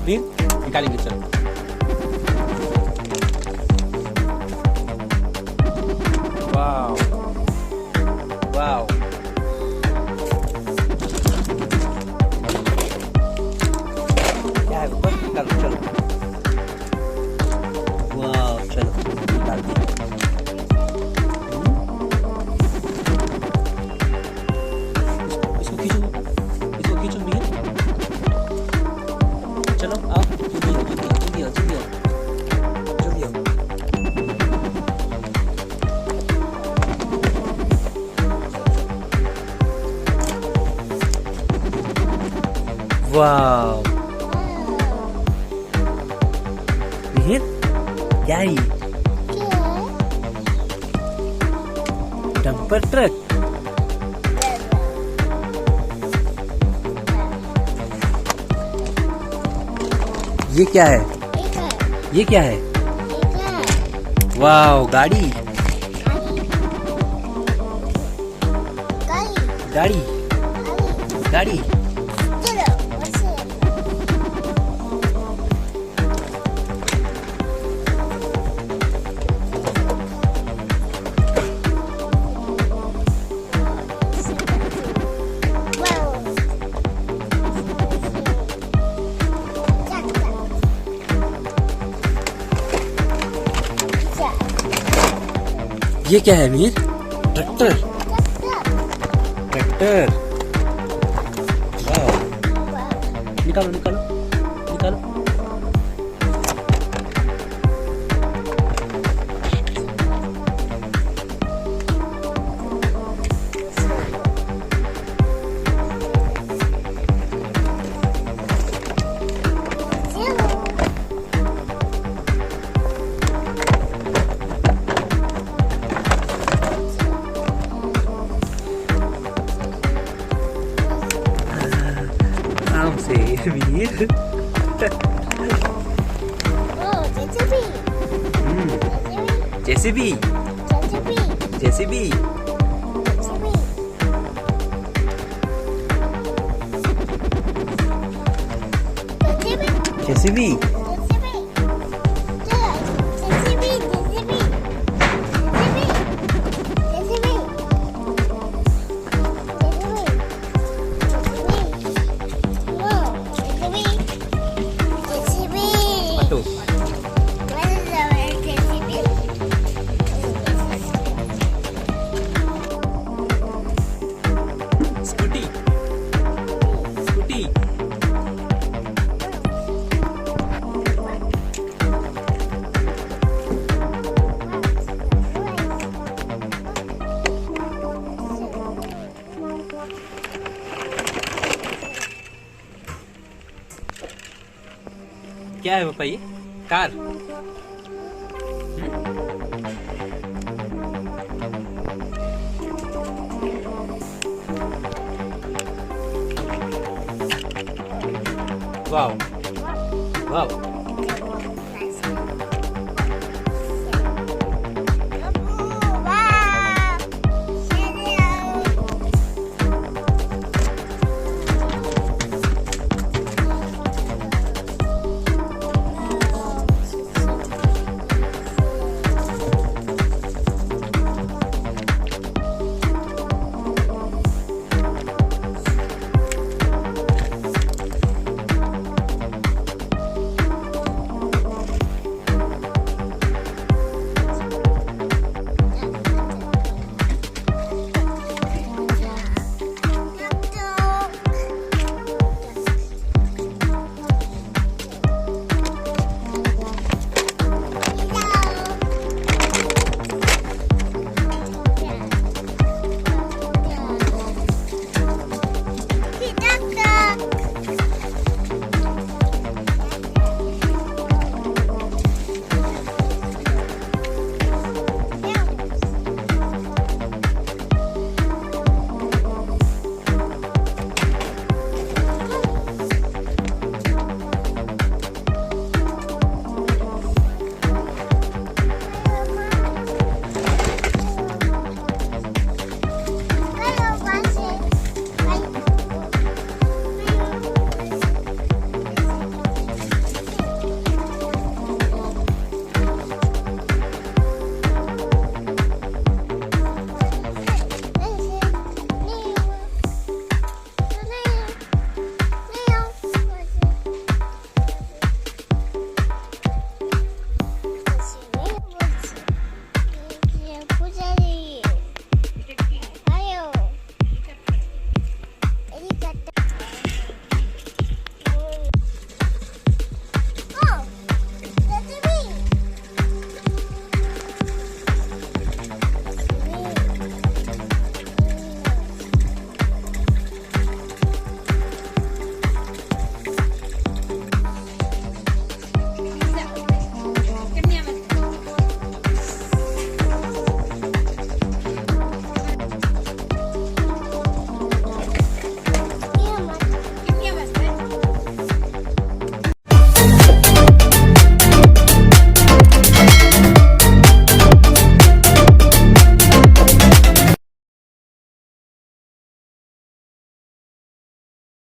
फिर निकालेंगे, चलो। वाव वाव, क्या है ऊपर? निकालो, चलो। वाव, चलो निकाल दिए। इसको खींचो, इसको खींचो मिहिर। चलो आओ, जल्दी आओ, जल्दी आओ, जल्दी आओ, जल्दी आओ, जल्दी आओ। वाव, मिहिर, क्या है ये? Dumper truck. ये क्या है? ये क्या है? वाव, गाड़ी। गाड़ी गाड़ी। ये क्या है मीर? ट्रैक्टर। ट्रैक्टर। वाह, निकालो निकालो निकालो। से Mir. JCB. JCB. JCB. Scooty. Scooty. क्या है पापा ये? कार। वाव वाव।